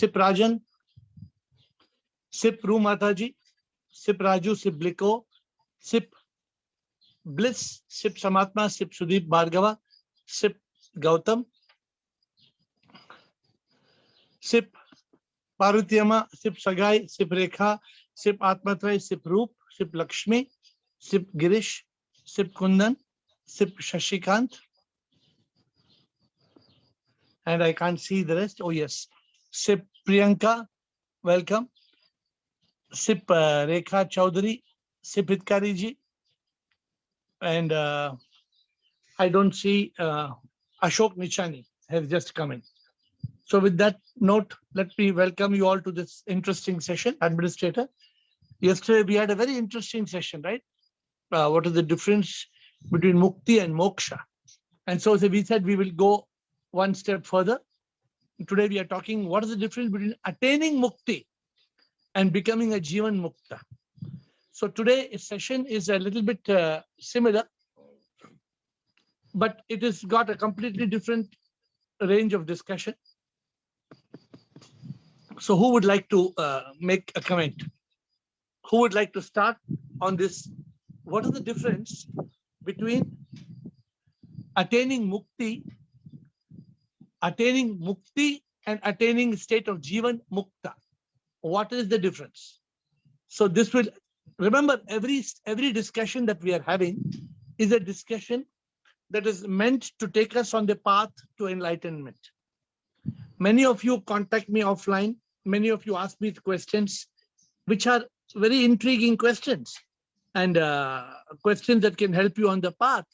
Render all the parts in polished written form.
Sip Rajan, Sip Ru Mataji, Sip Raju, Sip Bliko, Sip Bliss, Sip Samatma, Sip Sudeep Bhargava, Sip Gautam, Sip Parutiyama, Sip Sagai, Sip Rekha, Sip Atmatray, Sip Roop, Sip Lakshmi, Sip Girish, Sip Kundan, Sip Shashikant, and I can't see the rest. Oh yes, Sip Priyanka, welcome. Sip Rekha Chaudhary, Sip Hitkari ji, and I don't see Ashok Nichani has just come in. So with that note, let me welcome you all to this interesting session, Administrator. Yesterday we had a very interesting session, right? What is the difference between Mukti and Moksha? And so we said we will go one step further. Today we are talking what is the difference between attaining Mukti and becoming a Jivanmukta. So today's session is a little bit similar, but it has got a completely different range of discussion. So who would like to make a comment? Who would like to start on this? What is the difference between attaining Mukti and attaining state of Jivanmukta? What is the difference? So this will, remember, every discussion that we are having is a discussion that is meant to take us on the path to enlightenment. Many of you contact me offline. Many of you ask me questions, which are very intriguing questions and questions that can help you on the path.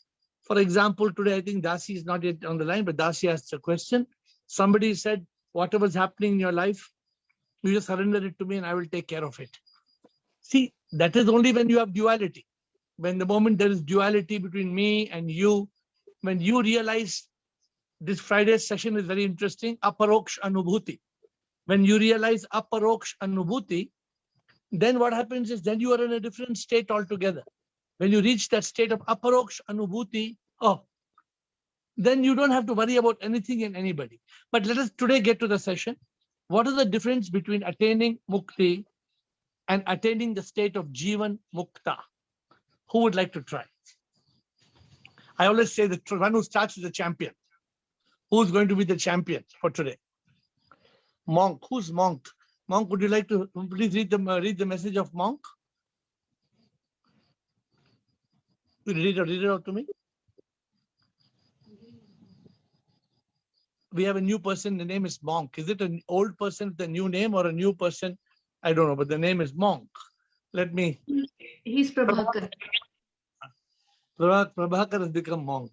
For example, today, I think Dasi is not yet on the line, but Dasi asked a question. Somebody said, whatever's happening in your life, you just surrender it to me and I will take care of it. See, that is only when you have duality. When the moment there is duality between me and you, when you realize this Friday's session is very interesting, aparoksh anubhuti. When you realize aparoksh anubhuti, then what happens is then you are in a different state altogether. When you reach that state of aparoksh anubhuti, then you don't have to worry about anything and anybody. But let us today get to the session. What is the difference between attaining Mukti and attaining the state of Jivanmukta? Who would like to try? I always say the one who starts is the champion. Who's going to be the champion for today? Monk. Who's Monk? Monk, would you like to please read the message of Monk? Read it out to me. We have a new person. The name is Monk. Is it an old person with a new name or a new person? I don't know, but the name is Monk. Let me. He's Prabhakar. Prabhakar has become Monk.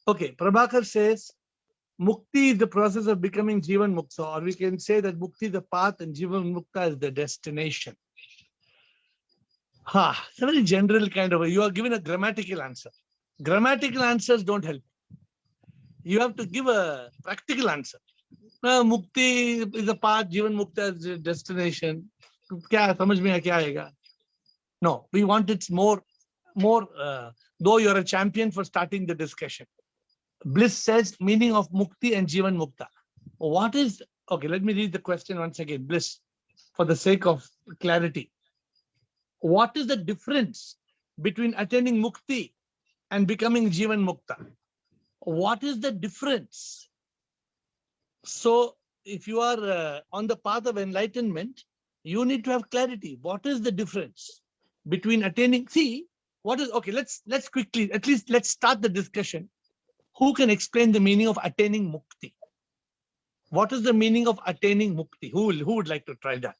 Okay, Prabhakar says, Mukti is the process of becoming Jivanmukta, or we can say that Mukti is the path and Jivanmukta is the destination. It's a very general kind of, you are given a grammatical answer. Grammatical answers don't help. You have to give a practical answer. Mukti is the path, Jivanmukta is the destination. Kya, samajh mein kya aayega? No, we want it more, though you're a champion for starting the discussion. Bliss says meaning of Mukti and Jivanmukta. What is, okay, let me read the question once again. Bliss, for the sake of clarity. What is the difference between attaining Mukti and becoming Jivanmukta? What is the difference? So if you are on the path of enlightenment, you need to have clarity. What is the difference between attaining? See, what is, okay, let's quickly, at least let's start the discussion. Who can explain the meaning of attaining Mukti? What is the meaning of attaining Mukti? Who would like to try that?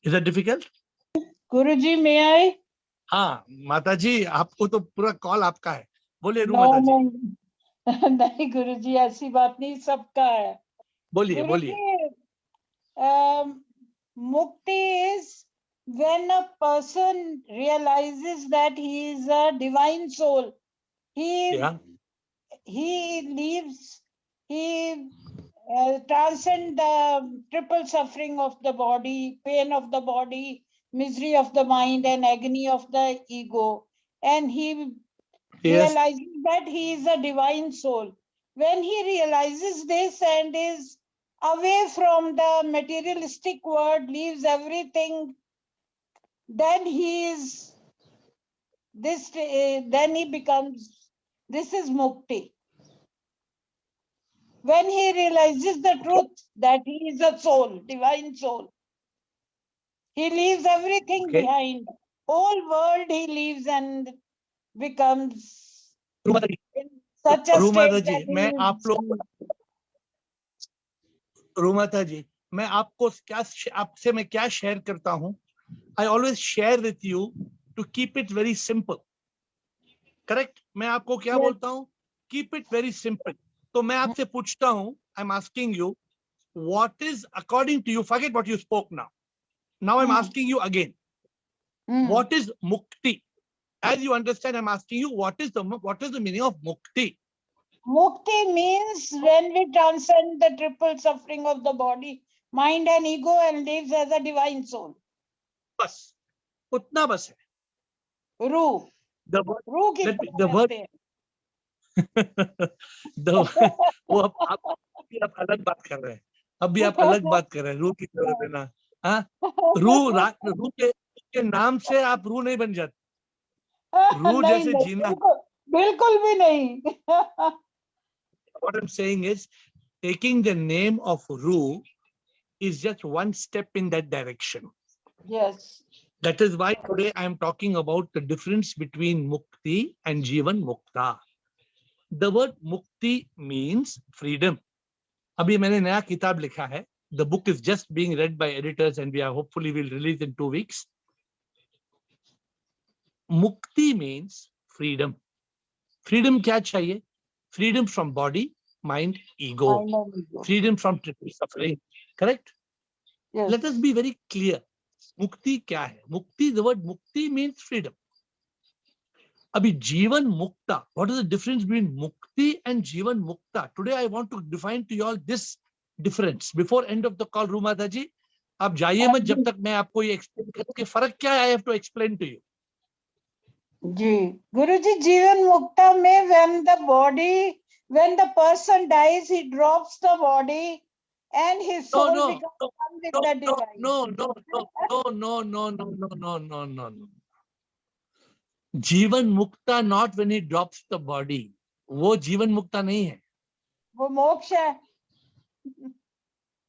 Is that difficult? Guruji, may I? हाँ, माताजी, आपको तो पूरा call आपका है. बोलिए रू No, माताजी. नहीं गुरुजी, ऐसी बात नहीं, सबका है. बोलिए. Mukti is when a person realizes that he is a divine soul. He transcends the triple suffering of the body, pain of the body, misery of the mind, and agony of the ego. And he realizes that he is a divine soul. When he realizes this and is away from the materialistic world, leaves everything, then he is this, then he becomes, this is mukti. When he realizes the truth that he is a soul, divine soul, he leaves everything Okay. behind. Whole world he leaves and becomes रूमाता ji, in such a रूमाता state ji, that he मैं आप is. लोग रूमाता जी, मैं आपको क्या आपसे मैं क्या share करता हूँ? I always share with you to keep it very simple. Correct? मैं आपको क्या Yes. बोलता हूँ? Keep it very simple. तो मैं आपसे पूछता हूँ, I'm asking you, what is according to you? Forget what you spoke now. Now I'm asking you again. What is mukti? As you understand, I'm asking you, what is the meaning of mukti? Mukti means when we transcend the triple suffering of the body, mind and ego and lives as a divine soul. बस उतना बस है. Ru. The word, रू की let me, तरह the word, रहते हैं. वो आप अलग बात कर रहे हैं. अभी आप अलग बात कर रहे हैं. रू की तरह देना. हाँ, रू के नाम से आप रू नहीं बन जाते. रू नहीं जैसे नहीं जीना. बिल्कुल भी नहीं. What I'm saying is, taking the name of ru is just one step in that direction. Yes. That is why today I am talking about the difference between mukti and Jivanmukta. The word mukti means freedom. अभी मैंने नया किताब लिखा है. The book is just being read by editors and we are hopefully will release in 2 weeks. Mukti means freedom. Freedom क्या चाहिए? Freedom from body, mind, ego. Freedom from triple suffering. Correct? Yes. Let us be very clear. Mukti क्या है? Mukti, the word mukti means freedom. Abhi Jivan Mukta. What is the difference between Mukti and Jivan Mukta? Today I want to define to you all this difference. Before end of the call, Rumata ji, आप जाइए मत जब तक मैं आपको ये explain करूं कि फर्क क्या है. I have to explain to you. Ji, Guruji, जीवन मुक्ता में when the person dies, he drops the body and his soul becomes one with the divine. No. जीवन मुक्ता not when he drops the body. वो जीवन मुक्ता नहीं है. वो मोक्ष है.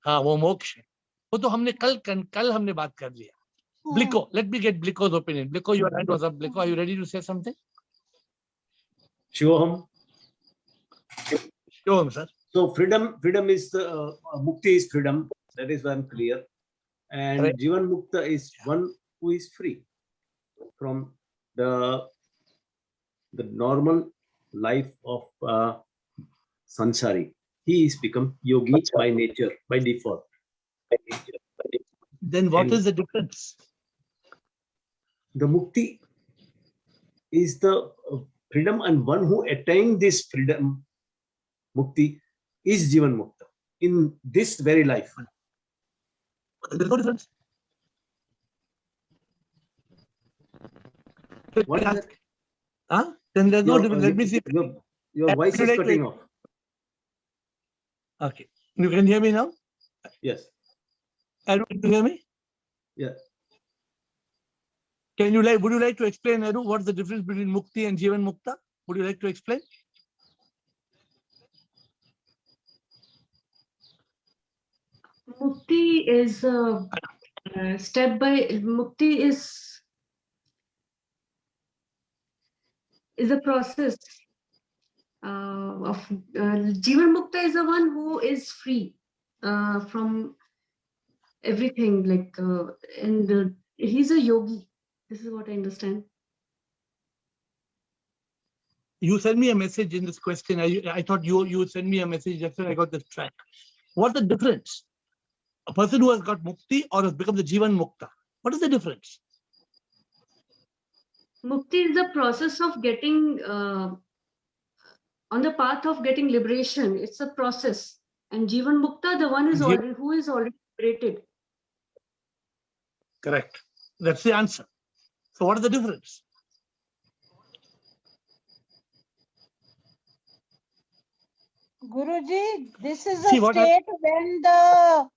हाँ, वो मोक्ष है. वो तो हमने कल हमने बात कर लिया. Bliko, let me get Bliko's opinion. Bliko, your hand was up. Bliko, are you ready to say something? Shivoham. Shivoham, sir. So freedom is mukti is freedom. That is why I'm clear. And Right. Jivanmukta is one who is free from the normal life of sansari. He is become yogi by nature, by default. Then what is the difference? The mukti is the freedom, and one who attains this freedom, mukti, is Jivanmukta in this very life. There's no difference. What is that? Huh? Then there's no difference. Let me see. Your voice is cutting off. Okay. You can hear me now? Yes. Aru, can you hear me? Yeah. Would you like to explain, Aru, what's the difference between Mukti and Jivanmukta? Would you like to explain? Mukti is Mukti is a process of Jivanmukta is the one who is free from everything, like and he's a yogi. This is what I understand. You send me a message in this question. I thought you would send me a message. That's when I got this track. What's the difference? A person who has got Mukti or has become the Jivanmukta. What is the difference? Mukti is the process of getting on the path of getting liberation. It's a process. And Jivanmukta, the one who is already liberated. Correct. That's the answer. So what is the difference? Guruji, this is See a what state when the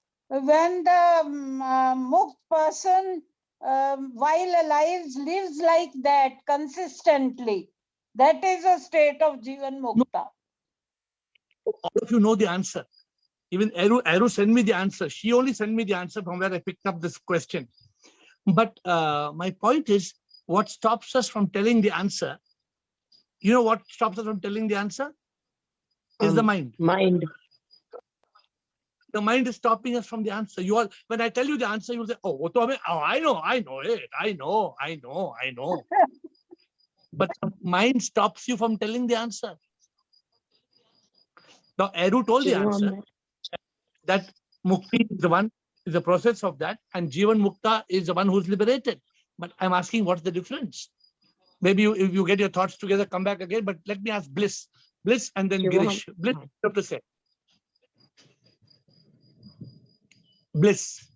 mukt person while alive lives like that consistently. That is a state of Jivanmukta. all of you know the answer. Even Aru sent me the answer. She only sent me the answer from where I picked up this question. But my point is, what stops us from telling the answer? You know what stops us from telling the answer? Is the mind. Mind. The mind is stopping us from the answer. You all, when I tell you the answer, you will say, "Oh, I know it. I know." But the mind stops you from telling the answer. Now, Aru told the answer that Mukti is the one, is the process of that, and Jivanmukta is the one who's liberated. But I'm asking, what's the difference? Maybe if you get your thoughts together, come back again. But let me ask Bliss, and then Girish. Bliss, what do you have to say? Bliss.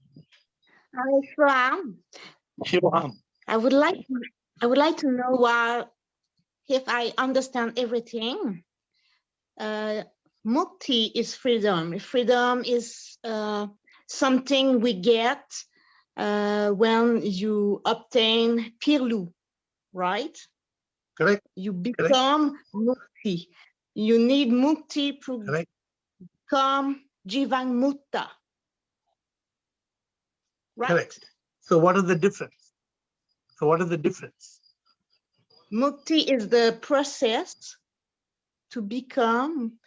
Shivaham. I would like to know why, if I understand everything, Mukti is freedom. Freedom is something we get when you obtain Pirlu, right? Correct. You become Mukti. You need Mukti to Correct. become Jivanmukta. Right? Correct. So what is the difference? Mukti is the process to become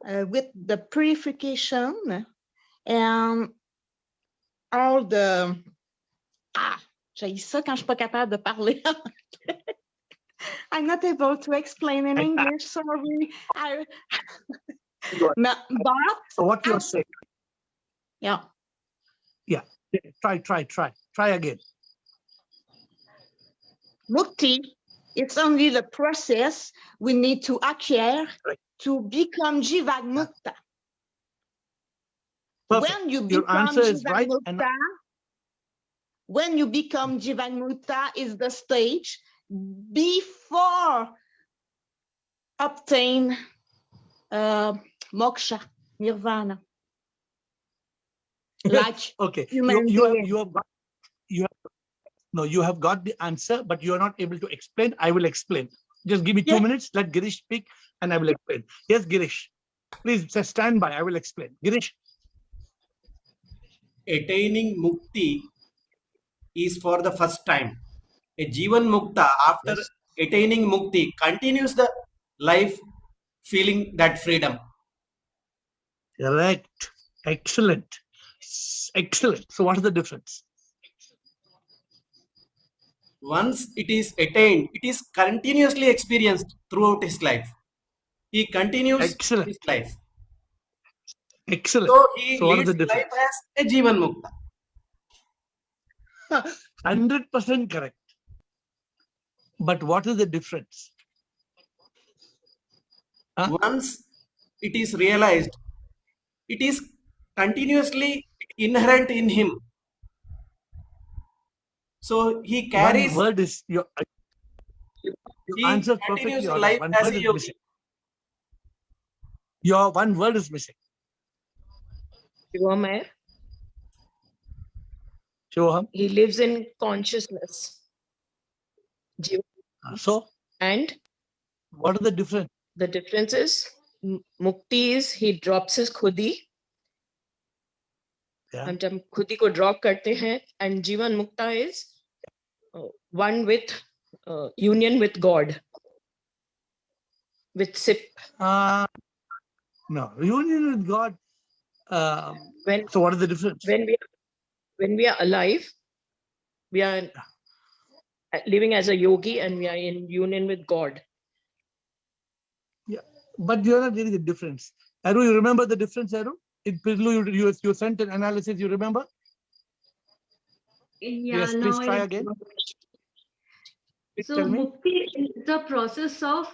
with the purification and all the j'ai ça quand je suis pas capable de parler. I'm not able to explain in English, sorry. But so what you're saying? Yeah. Try again. Mukti, it's only the process we need to acquire to become Jivanmukta. When you Your become answer is right. When you become Jivanmukta is the stage before obtain moksha, nirvana. Like okay, you have got the answer, but you are not able to explain. I will explain. Just give me 2 minutes. Let Girish speak, and I will explain. Yes, Girish, please stand by. I will explain. Girish. Attaining mukti is for the first time. A Jivanmukta, after attaining mukti, continues the life feeling that freedom. Correct. Excellent. So what is the difference? Once it is attained, it is continuously experienced throughout his life. He continues his life. Excellent. So he what is leads the difference? life as a Jivanmukta. 100% correct. But what is the difference? Once it is realized, it is continuously inherent in him. So he carries. One word is your answer perfectly. Life one as word a is yogi. missing. Your one word is missing. Shivam. He lives in consciousness. So, and what is the difference? The difference is Mukti is he drops his khudi. हम जब खुदी को drop करते हैं, and Jivanmukta is one with union with God. With sip. No, union with God. So what is the difference? When we are alive, we are living as a yogi, and we are in union with God. Yeah, but you are not getting the difference. Aru, you remember the difference, Aru? In Pirlu, you sent an analysis. You remember? Yeah. Yes, please try again. So Mukti is the process of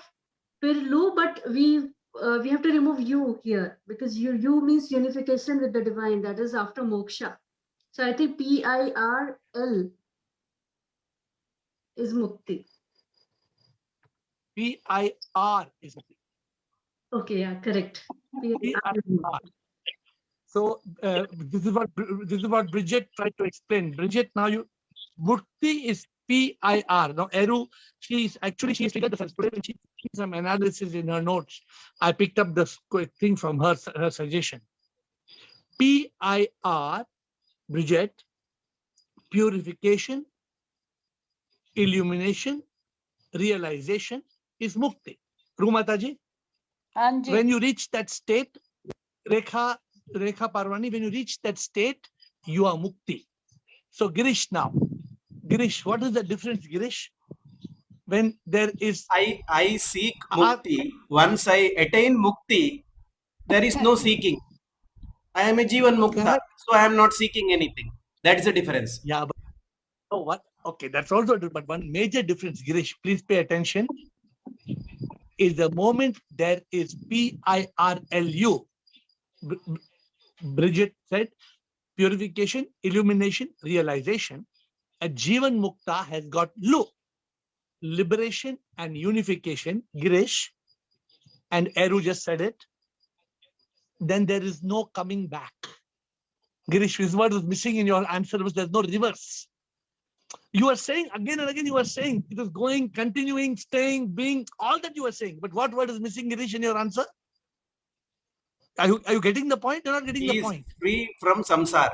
Pirlu, but we have to remove you here, because you means unification with the divine. That is after moksha. So I think PIRL is Mukti. PIR is Mukti. Okay, yeah, correct. PIR. So this is what Bridget tried to explain. Bridget, now Mukti is PIR. Now Eru, she is figured this today when she did some analysis in her notes. I picked up this thing from her suggestion. PIR, Bridget, purification, illumination, realization is Mukti. Rumataji, Anji. when you reach that state, Rekha Parvani, when you reach that state, you are Mukti. So Girish now. Girish, what is the difference, Girish? When there is... I seek Mukti. Once I attain Mukti, there is no seeking. I am a Jivanmukta, so I am not seeking anything. That is the difference. Yeah, but oh, what? Okay, that's also true. But one major difference, Girish, please pay attention, is the moment there is PIRLU. Bridget said, purification, illumination, realization. A Jivanmukta has got Lu, liberation and unification, Girish, and Eru just said it. Then there is no coming back. Girish, this word was missing in your answer, was there's no reverse. You are saying again and again, you are saying it is going, continuing, staying, being, all that you are saying. But what word is missing, Girish, in your answer? Are you getting the point? You're not getting He the is point. free from samsara,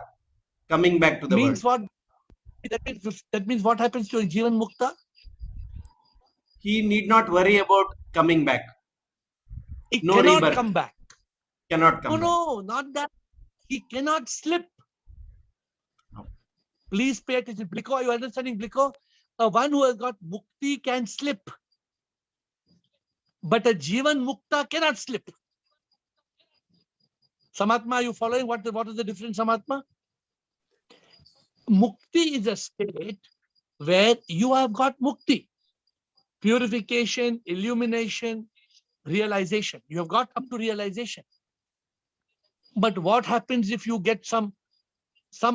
coming back to the Means world. what? That means what happens to a Jivanmukta? He need not worry about coming back. He No cannot rebirth. come back. Cannot come back. No, not that. He cannot slip. No. Please pay attention. Bliko, are you understanding, Bliko? One who has got Mukti can slip. But a Jivanmukta cannot slip. Samatma, are you following? What is the difference, Samatma? Mukti is a state where you have got Mukti. Purification, illumination, realization. You have got up to realization. But what happens if you get some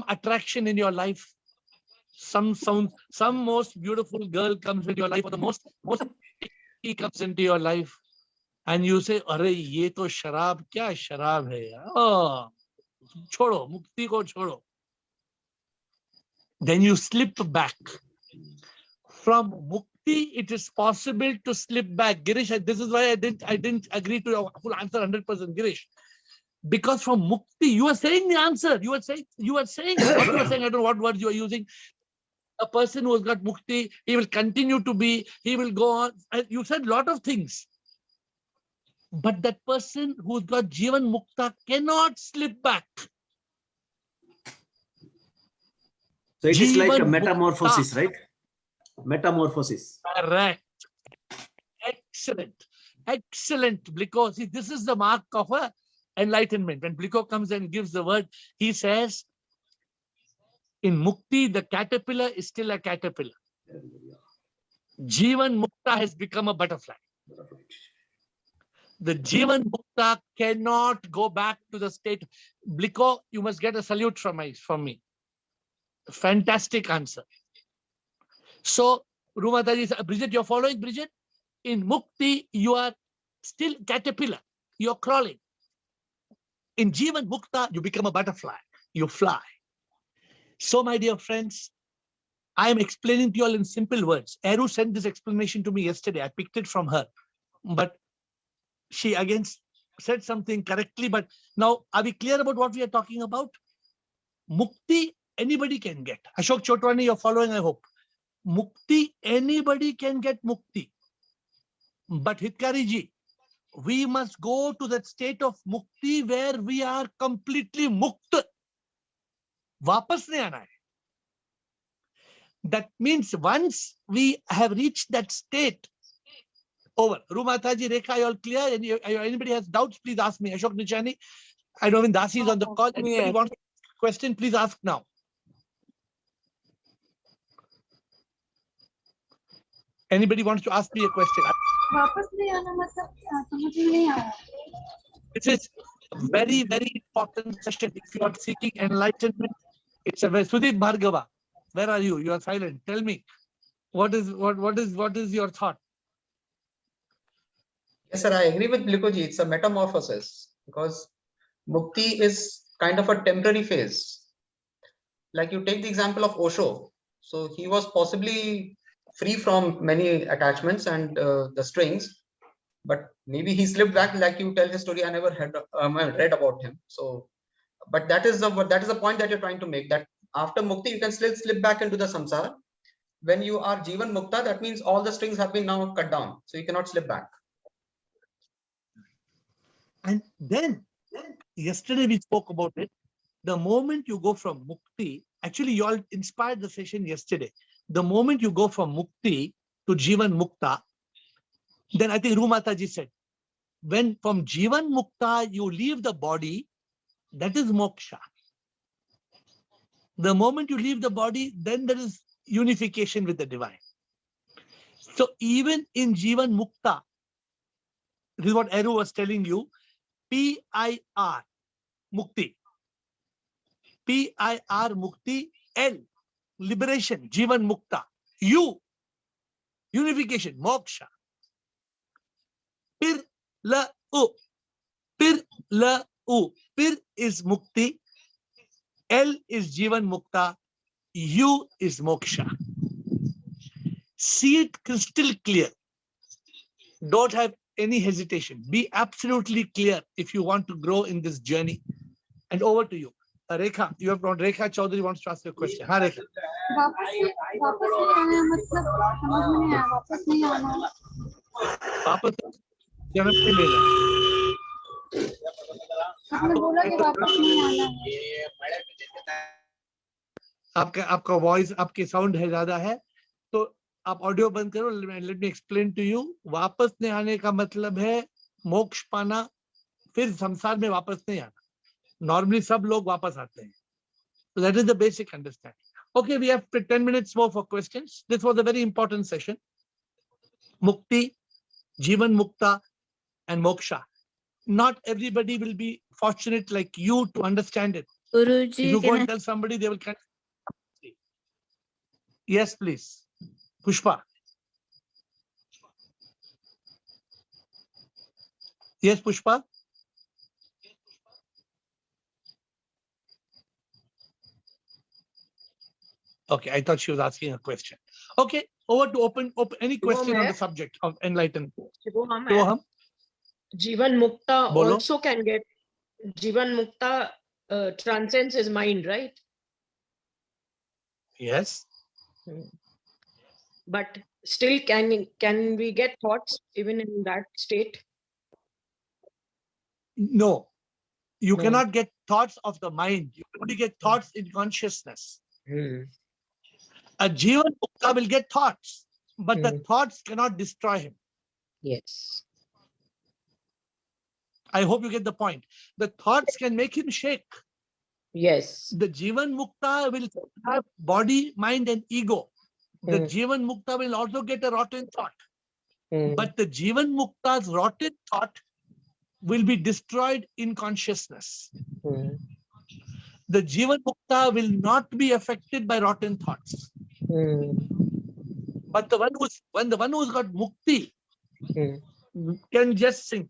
attraction in your life? Some most beautiful girl comes into your life, or the most he comes into your life, and you say, "Arey, ye to sharab, kya sharab hai yaar? Oh, chodo, mukti ko chodo." Then you slip back. From mukti, it is possible to slip back. Girish, this is why I didn't agree to your full answer 100%, Girish. Because from mukti, you are saying the answer. You are saying what you are saying. I don't know what words you are using. A person who has got mukti, he will continue to be, he will go on. You said a lot of things. But that person who's got Jivanmukta cannot slip back. So it is like a Jivanmukta. metamorphosis, right? Metamorphosis. Correct. Excellent. Excellent, Bliko. See, this is the mark of a enlightenment. When Bliko comes and gives the word, he says, in Mukti, the caterpillar is still a caterpillar. Jivanmukta has become a butterfly. The Jivanmukta cannot go back to the state. Bliko, you must get a salute from me. Fantastic answer. So, Rumataji, Bridget, you're following, Bridget? In Mukti, you are still caterpillar. You're crawling. In Jivanmukta, you become a butterfly. You fly. So, my dear friends, I am explaining to you all in simple words. Eru sent this explanation to me yesterday. I picked it from her. But she again said something correctly. But now, are we clear about what we are talking about? Mukti, anybody can get. Ashok Chotwani, you're following, I hope. Mukti, anybody can get Mukti. But Hitkari ji, we must go to that state of Mukti where we are completely Mukt. Vapas nahi aana hai. That means once we have reached that state, over. Rumataji, Rekha, you all clear? Anybody has doubts, please ask me. Ashok Nichani, I know when Dasi is on the call. Anybody wants a question, please ask now. Anybody wants to ask me a question? This is a very, very important session. If you are seeking enlightenment, it's a very... Sudeep Bhargava, where are you? You are silent. Tell me, what is your thought? Yes, sir, I agree with Blikoji. It's a metamorphosis because Mukti is kind of a temporary phase. Like you take the example of Osho. So he was possibly free from many attachments and the strings, but maybe he slipped back. Like you tell his story, I never had read about him. So, but that is the point that you're trying to make. That after Mukti, you can still slip back into the samsara. When you are Jivan Mukta, that means all the strings have been now cut down, so you cannot slip back. And then, yesterday we spoke about it. The moment you go from Mukti, actually you all inspired the session yesterday. The moment you go from Mukti to Jivanmukta, then I think Rumataji said, when from Jivanmukta you leave the body, that is moksha. The moment you leave the body, then there is unification with the divine. So even in Jivanmukta, this is what Eru was telling you, PIR, Mukti. PIR Mukti, L, liberation, Jivanmukta. U, unification, moksha. Pir la u. Pir la u. Pir is Mukti. L is Jivanmukta. U is moksha. See it crystal clear. Don't have any hesitation. Be absolutely clear if you want to grow in this journey. And over to you. Rekha, you have Rekha Chaudhary wants to ask you a question. Ha, Rekha. वापस जन्म नहीं लेना आपने बोला कि वापस नहीं आना है आपका वॉइस आपके साउंड है ज्यादा है तो आप ऑडियो बंद करो let me explain to you वापस नहीं आने का मतलब है मोक्ष पाना फिर संसार में वापस नहीं आना नॉर्मली सब लोग वापस आते हैं so that is the basic understanding okay we have 10 minutes more for questions this was a very important session mukti Jivanmukta and moksha. Not everybody will be fortunate like you to understand it. Guruji, if you go and tell somebody, they will continue. Yes, please. Pushpa. Yes, Pushpa. Okay, I thought she was asking a question. Okay, over to open any question on the subject of enlightenment. Jivanmukta also can get Jivanmukta transcends his mind, right? Yes. But still, can we get thoughts even in that state? No, you cannot get thoughts of the mind. You only get thoughts in consciousness. A Jivanmukta will get thoughts, but the thoughts cannot destroy him. Yes. I hope you get the point. The thoughts can make him shake. Yes. The Jivanmukta will have body, mind, and ego. The Jivanmukta will also get a rotten thought. But the Jivanmukta's rotten thought will be destroyed in consciousness. The Jivanmukta will not be affected by rotten thoughts. But the one who's got mukti can just sink.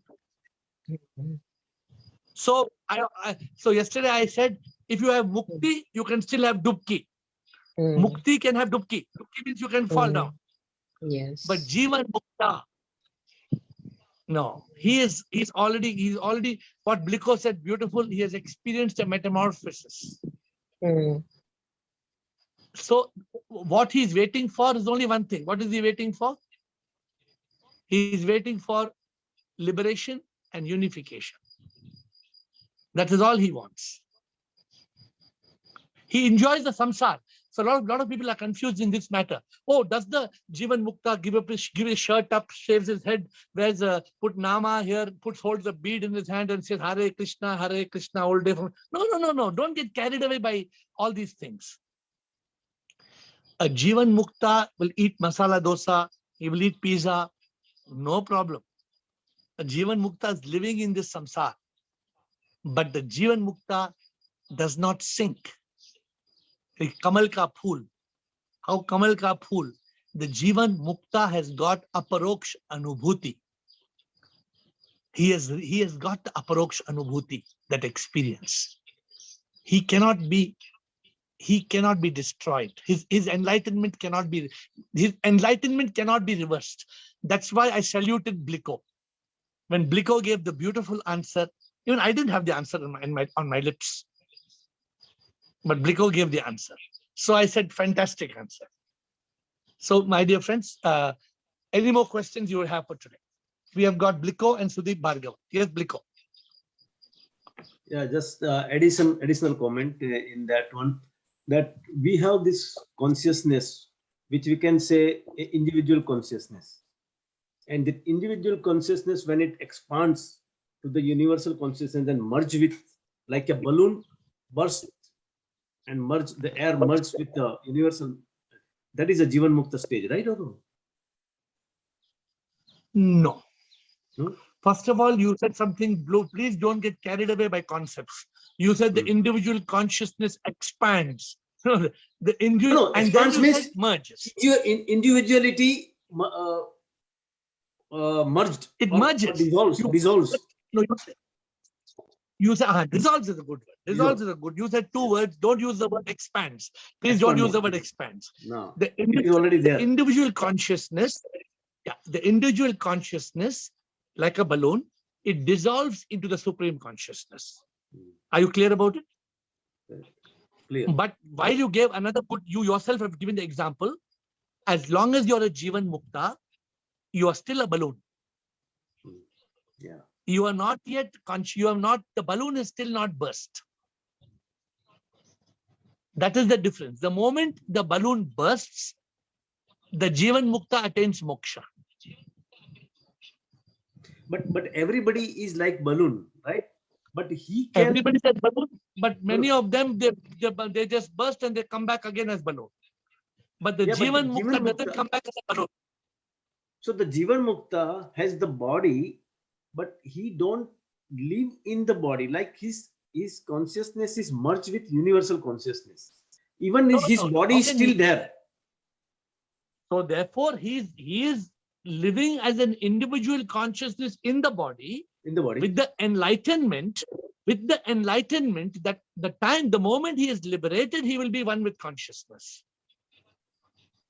So so yesterday I said, if you have mukti, you can still have dubki. Mukti can have dubki. Dubki means you can fall down. Yes. But Jivanmukta, no, he's already what Bliko said, beautiful. He has experienced a metamorphosis. So what he's waiting for is only one thing. What is he waiting for? He is waiting for liberation and unification. That is all he wants. He enjoys the samsara. So a lot of people are confused in this matter. Oh, does the Jivanmukta give his shirt up, shaves his head, wears put nama here, holds a bead in his hand and says Hare Krishna all day? No. Don't get carried away by all these things. A Jivanmukta will eat masala dosa, he will eat pizza, no problem. A Jivanmukta is living in this samsara. But the Jivanmukta does not sink. Kamal ka phool. How Kamal ka phool? The Jivanmukta has got aparoksh anubhuti. He has got the aparoksha anubhuti, that experience. He cannot be destroyed. His enlightenment cannot be reversed. That's why I saluted Bliko. When Bliko gave the beautiful answer, even I didn't have the answer on my lips, but Bliko gave the answer. So I said, fantastic answer. So my dear friends, any more questions you will have for today? We have got Bliko and Sudeep Bhargava. Yes, Bliko. Yeah, just additional comment in that one, that we have this consciousness, which we can say individual consciousness. And the individual consciousness, when it expands to the universal consciousness and merge with, like a balloon burst and merge, the air merged with the universal, that is a Jivanmukta stage, right? Or no? No? First of all, you said something blue. Please don't get carried away by concepts. You said the individual consciousness expands. The individual, no, and expands then you means said merges. Individuality merged. It or merges. Dissolves. No, you said dissolves is a good word. Dissolves is a good. You said two words. Don't use the word expands. Please don't use the word expands. No, The it is already there. individual consciousness, the individual consciousness, like a balloon, it dissolves into the supreme consciousness. Are you clear about it? Clear. But while you gave another good, you yourself have given the example, as long as you're a Jivanmukta, you are still a balloon. Yeah. You are not yet the balloon is still not burst. That is the difference. The moment the balloon bursts, the Jivanmukta attains moksha. But everybody is like balloon, right? But he can. Everybody says balloon, but many of them they just burst and they come back again as balloon. But the Jivanmukta doesn't come back as a balloon. So the Jivanmukta has the body, but he don't live in the body. Like his consciousness is merged with universal consciousness. Even his body is still there. So therefore, he is living as an individual consciousness in the body. With the enlightenment that the moment he is liberated, he will be one with consciousness.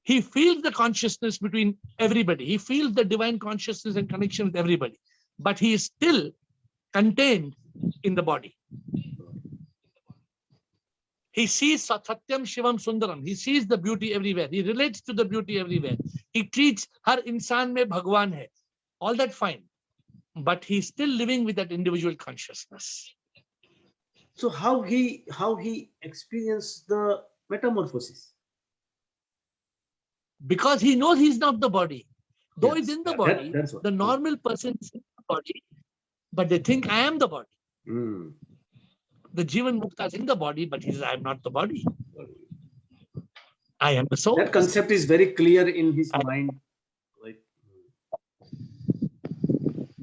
He feels the consciousness between everybody. He feels the divine consciousness and connection with everybody. But he is still contained in the body. He sees Satyam Shivam Sundaram. He sees the beauty everywhere. He relates to the beauty everywhere. He treats har insan mein Bhagwan hai. All that fine. But he's still living with that individual consciousness. So how he experienced the metamorphosis? Because he knows he's not the body. Though he's in the body, the normal person is in the body, but they think I am the body. The Jivanmukta is in the body, but he says, I am not the body. I am the soul. That concept is very clear in his mind.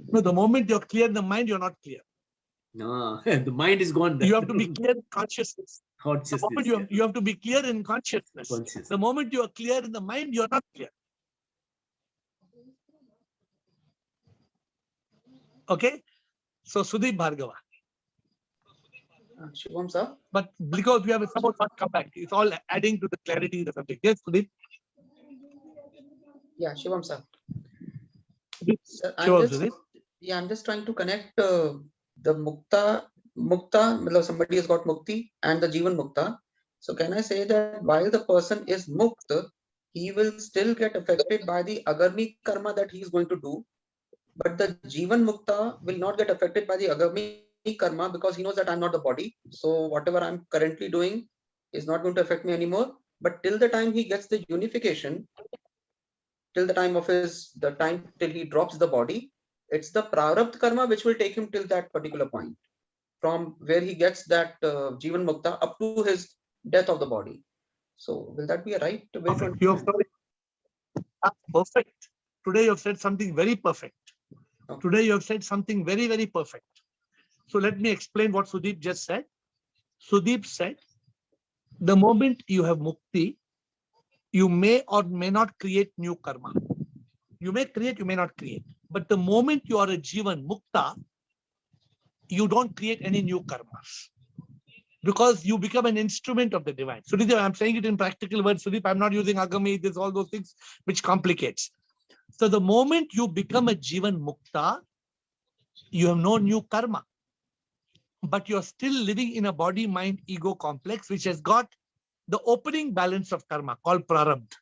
No, the moment you're clear in the mind, you're not clear. No, the mind is gone. You have to be clear in consciousness. The moment you have to be clear in consciousness. The moment you are clear in the mind, you're not clear. Okay? So, Sudeep Bhargava. Shivam sir. But because we have a support, not come back. It's all adding to the clarity of the subject. Yes, Sudeep? Yeah, Shivam sir. Sir, I'm just trying to connect the Mukta, somebody has got Mukti and the Jivanmukta. So can I say that while the person is Mukta, he will still get affected by the Agarmi karma that he is going to do. But the Jivanmukta will not get affected by the Agarmi karma because he knows that I'm not the body. So whatever I'm currently doing is not going to affect me anymore. But till the time he gets the unification, till the time of till he drops the body, it's the prarabdha karma which will take him till that particular point, from where he gets that Jivanmukta up to his death of the body. So will that be a right way to understand? Perfect. Today you have said something very perfect. Okay. Today you have said something very, very perfect. So let me explain what Sudeep just said. Sudeep said, the moment you have mukti, you may or may not create new karma. You may create, you may not create. But the moment you are a Jivanmukta, you don't create any new karmas. Because you become an instrument of the divine. Sudeep, I'm saying it in practical words. Sudeep, I'm not using agami, this, all those things which complicates. So the moment you become a Jivanmukta, you have no new karma. But you're still living in a body, mind, ego complex, which has got the opening balance of karma called prarabdha.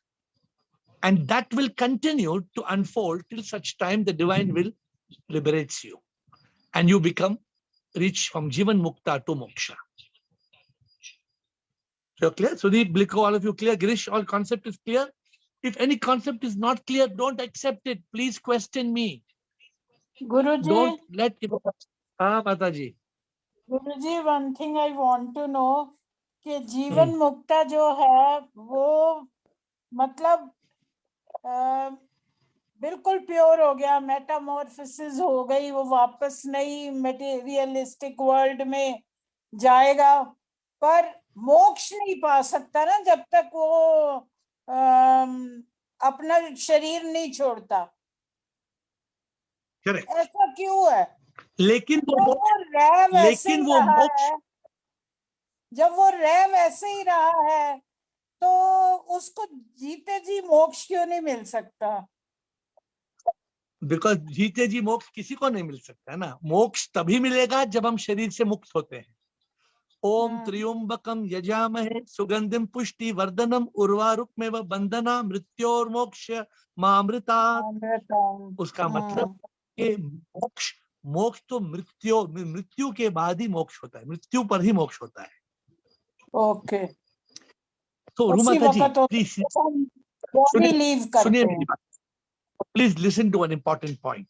And that will continue to unfold till such time the divine will liberates you. And you reach from Jivanmukta to moksha. You're clear? Sudeep, Bliko, all of you clear? Girish, all concept is clear? If any concept is not clear, don't accept it. Please question me. Guruji, don't let it. Mataji. Guruji, one thing I want to know कि जीवन मुक्ता जो है वो मतलब बिल्कुल pure हो गया, Metamorphosis हो गई, वो वापस नई मटेरियलिस्टिक वर्ल्ड में जाएगा, पर मोक्ष नहीं पा सकता ना जब तक वो अपना शरीर नहीं छोड़ता। Correct. ऐसा क्यों है? लेकिन जब वो रह वैसे ही रहा है तो उसको जीते जी मोक्ष क्यों नहीं मिल सकता? बिकॉज जीते जी मोक्ष किसी को नहीं मिल सकता है ना। मोक्ष तभी मिलेगा जब हम शरीर से मुक्त होते हैं। ओम त्र्यंबकम यजामहे सुगंधिम पुष्टि वर्धनम उर्वारुकमेव बंधना मृत्योर्मोक्ष मामृतात्। उसका मतलब कि मोक्ष तो मृत्यु के बाद ही मोक्ष होता है, मृत्यु पर ही मोक्ष होता है। ओके, तो रूमाता जी प्लीज सुनिए, please listen to an important point.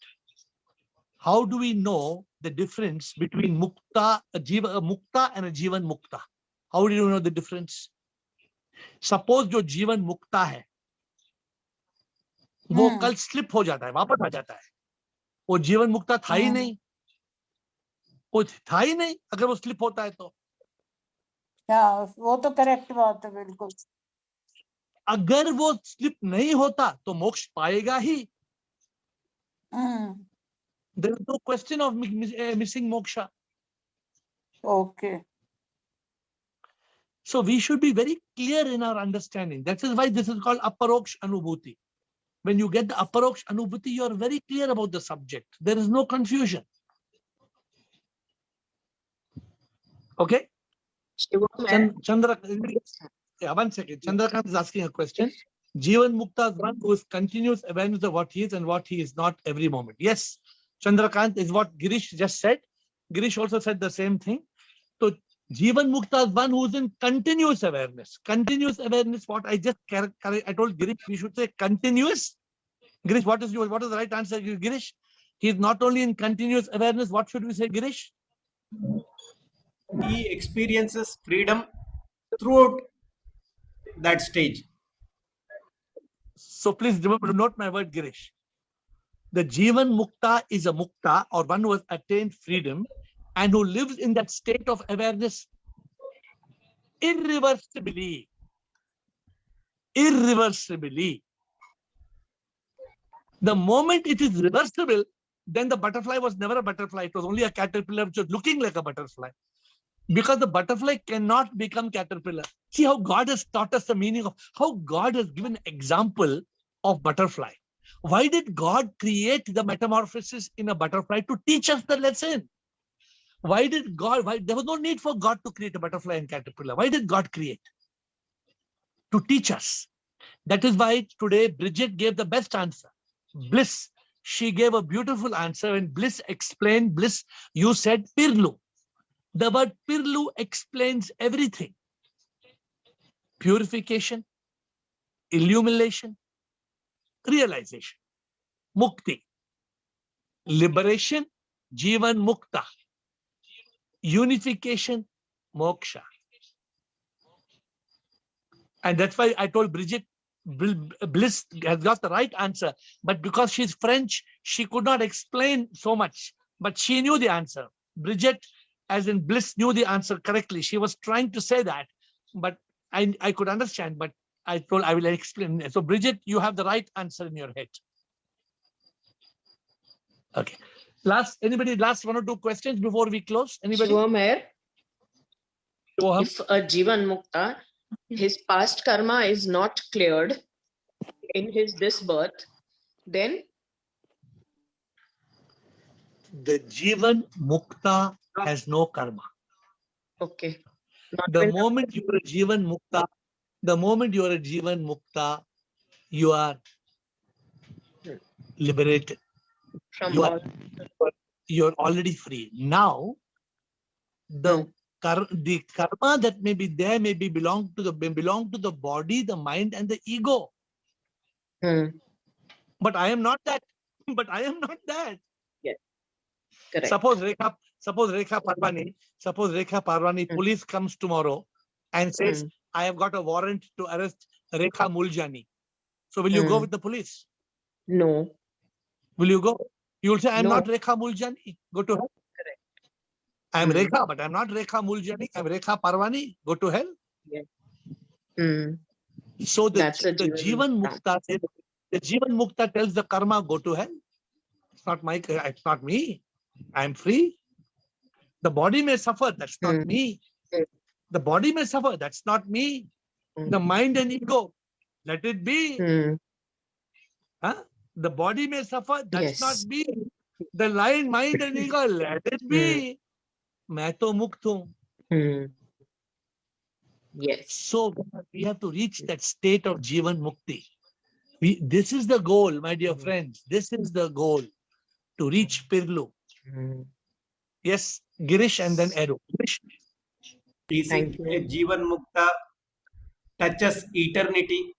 How do we know the difference between mukta, a mukta and a jivan mukta? How do you know the difference? Suppose जो जीवन मुक्ता है वो कल स्लिप हो जाता है, वापस आ जाता है, वो जीवन मुक्ता था ही नहीं, वो था ही नहीं अगर वो स्लिप होता है तो। वो तो करेक्ट बात है, बिल्कुल। अगर वो स्लिप नहीं होता तो मोक्ष पाएगा ही। There is no question of missing moksha. Okay. So we should be very clear in our understanding. That is why this is called aparoksh anubhuti. When you get the aparoksh anubhuti, you are very clear about the subject. There is no confusion. Okay? Chandra, yeah, 1 second. Chandrakant is asking a question. Jivan Mukta is one who is continuous awareness of what he is and what he is not every moment. Yes, Chandrakant is what Girish just said. Girish also said the same thing. So Jivan Mukta is one who is in continuous awareness. Continuous awareness, what I just I told Girish, we should say continuous. Girish, what is the right answer, Girish? He is not only in continuous awareness. What should we say, Girish? He experiences freedom throughout that stage. So please remember to note my word, Girish. The Jivan Mukta is a Mukta, or one who has attained freedom and who lives in that state of awareness irreversibly. Irreversibly. The moment it is reversible, then the butterfly was never a butterfly. It was only a caterpillar which was looking like a butterfly. Because the butterfly cannot become caterpillar. See how God has taught us the meaning of, how God has given example of butterfly. Why did God create the metamorphosis in a butterfly? To teach us the lesson. Why there was no need for God to create a butterfly and caterpillar. Why did God create? To teach us. That is why today Bridget gave the best answer. Bliss. She gave a beautiful answer, and Bliss explained, Bliss, you said Pirlu. The word Pirlu explains everything. Purification, illumination, realization, mukti, liberation, jivan mukta, unification, moksha. And that's why I told Bridget, Bliss has got the right answer, but because she's French, she could not explain so much, but she knew the answer. Bridget, as in Bliss, knew the answer correctly. She was trying to say that, but I could understand, but I told I will explain. So Bridget, you have the right answer in your head. Okay. Anybody last 1 or 2 questions before we close? Anybody? Shivam, Shivam? if a Jivanmukta, his past karma is not cleared in this birth, then The Jivanmukta has no karma. okay. Not The when- moment you are a Jivanmukta, you are liberated. from You all. you're already free. Now, the karma that may be there may belong to the body, the mind, and the ego. But I am not that. Yes. Correct. Suppose Rekha Parvani, police comes tomorrow and says, I have got a warrant to arrest Rekha Muljani. So will you go with the police? No. Will you go? You will say, I'm No. not Rekha Muljani. Go to hell. Correct. I'm Rekha, but I'm not Rekha Muljani. I'm Rekha Parvani. Go to hell. Yes. So the That's a Jivanmukta says, the Jivanmukta tells the karma, go to hell. It's not me. I'm free. The body may suffer. That's not me. The body may suffer. That's not me. The mind and ego, let it be. The body may suffer. That's not me. The mind and ego, let it be. मैं तो मुक्त हूं. Yes. So we have to reach that state of Jivan Mukti. This is the goal, my dear friends. This is the goal, to reach Pirlu. Yes, Girish and then Eru. Is it a Jivanmukta touches eternity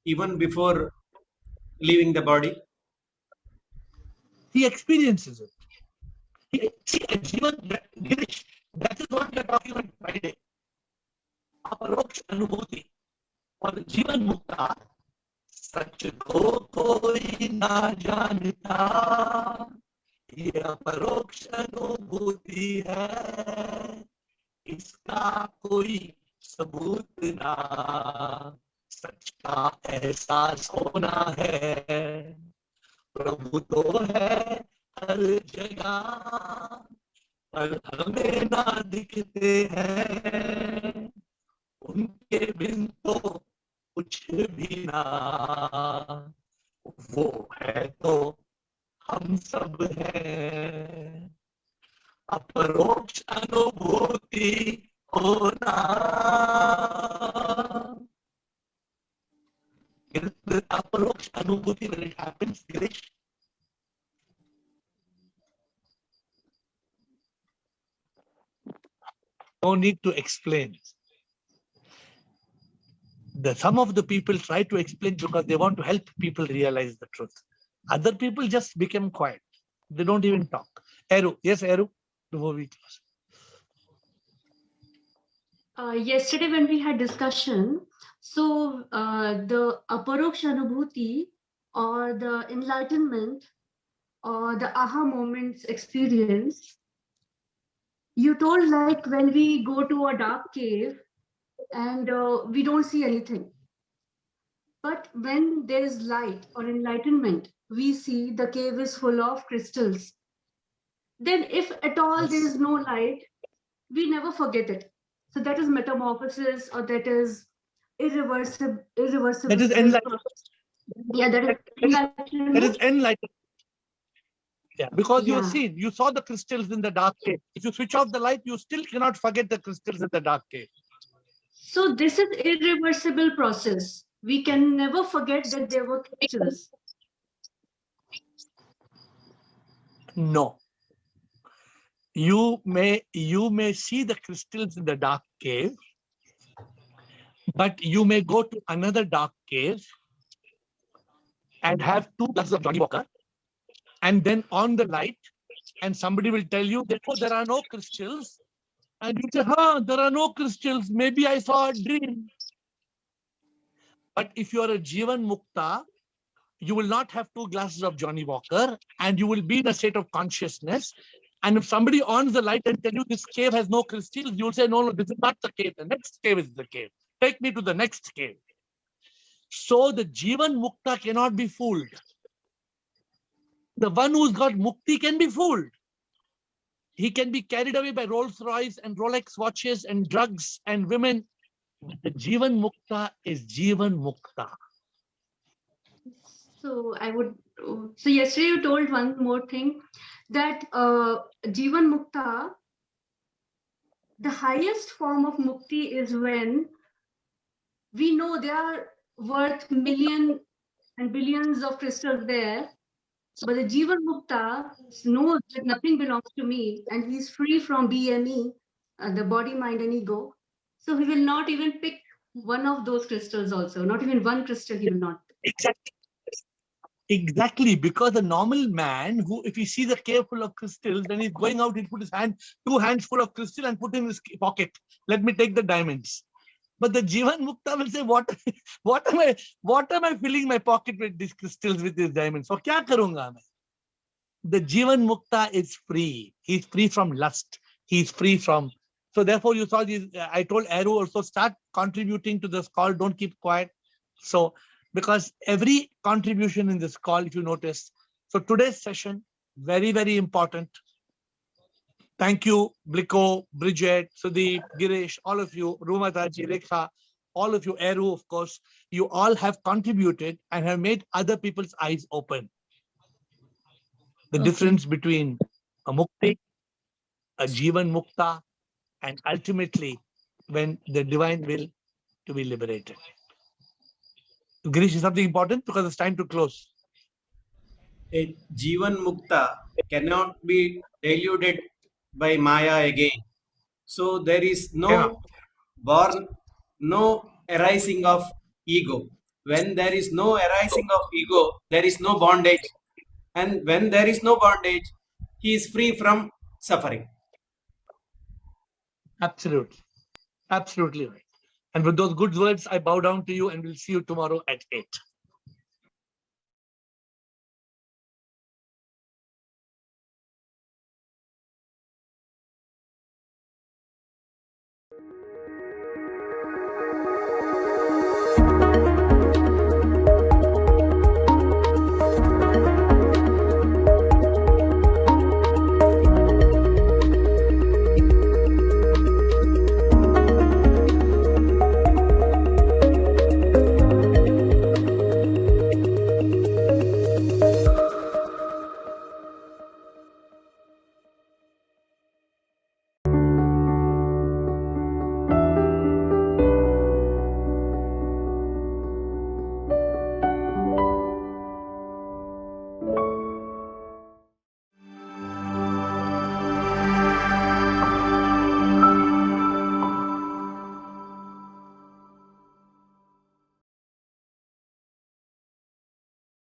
even before leaving the body? He experiences it. Girish, that is what we are talking about Friday. Aparoksh Anubhuti. और जीवन मुक्ता सच को कोई ना जानता, ये अपरोक्ष अनुभूति है, इसका कोई सबूत ना, सच का एहसास होना है, प्रभु तो है हर जगह पर हमें ना दिखते हैं, उनके बिन तो कुछ भी ना, वो है तो हम सब हैं, अपरोक्ष अनुभूति होना. Approach Anubhuti, when it happens, Girish, no need to explain. Some of the people try to explain because they want to help people realize the truth. Other people just become quiet. They don't even talk. Eru, yes, Eru, before we close. Yesterday when we had discussion, so the aparoksh anubhuti or the enlightenment or the aha moments experience, you told like when we go to a dark cave and we don't see anything. But when there is light or enlightenment, we see the cave is full of crystals. Then if at all there is no light, we never forget it. So that is metamorphosis, or that is irreversible. That is enlightenment. Yeah, that is enlightenment. That is enlightenment. Yeah, because you saw the crystals in the dark cave. If you switch off the light, you still cannot forget the crystals in the dark cave. So this is irreversible process. We can never forget that there were crystals. No. You may see the crystals in the dark cave, but you may go to another dark cave and have 2 glasses of Johnny Walker, and then on the light, and somebody will tell you that, oh, there are no crystals, and you say, there are no crystals, maybe I saw a dream. But if you are a Jivanmukta, you will not have 2 glasses of Johnny Walker, and you will be in a state of consciousness. And if somebody ons the light and tell you this cave has no crystals, you will say, no, this is not the cave. The next cave is the cave. Take me to the next cave. So the Jivanmukta cannot be fooled. The one who's got mukti can be fooled. He can be carried away by Rolls Royce and Rolex watches and drugs and women. The Jivanmukta is Jivanmukta. So I would. So yesterday you told one more thing, that Jivanmukta, the highest form of mukti is when we know they are worth millions and billions of crystals there, but the Jivanmukta knows that nothing belongs to me and he's free from BME, the body, mind, and ego. So he will not even pick one of those crystals also, not even one crystal he will not pick. Exactly, because the normal man who, if he sees a cave full of crystals, then he's going out, he'll put his hand, 2 hands full of crystal and put in his pocket. Let me take the diamonds. But the Jivanmukta will say, what am I filling my pocket with these crystals, with these diamonds? So kya karunga main? The Jivanmukta is free. He's free from lust. He's free from. So therefore, you saw these. I told Aru also, start contributing to this call. Don't keep quiet. So because every contribution in this call, if you notice. So today's session, very, very important. Thank you, Bliko, Bridget, Sudeep, Girish, all of you, Rumataji, Rekha, all of you, Aru, of course. You all have contributed and have made other people's eyes open. The difference between a mukti, a Jivanmukta, and ultimately when the divine will to be liberated. Girish, is something important because it's time to close. A Jivanmukta cannot be deluded by Maya again. So there is no born, no arising of ego. When there is no arising of ego, there is no bondage. And when there is no bondage, he is free from suffering. Absolutely. Absolutely right. And with those good words, I bow down to you and we'll see you tomorrow at 8.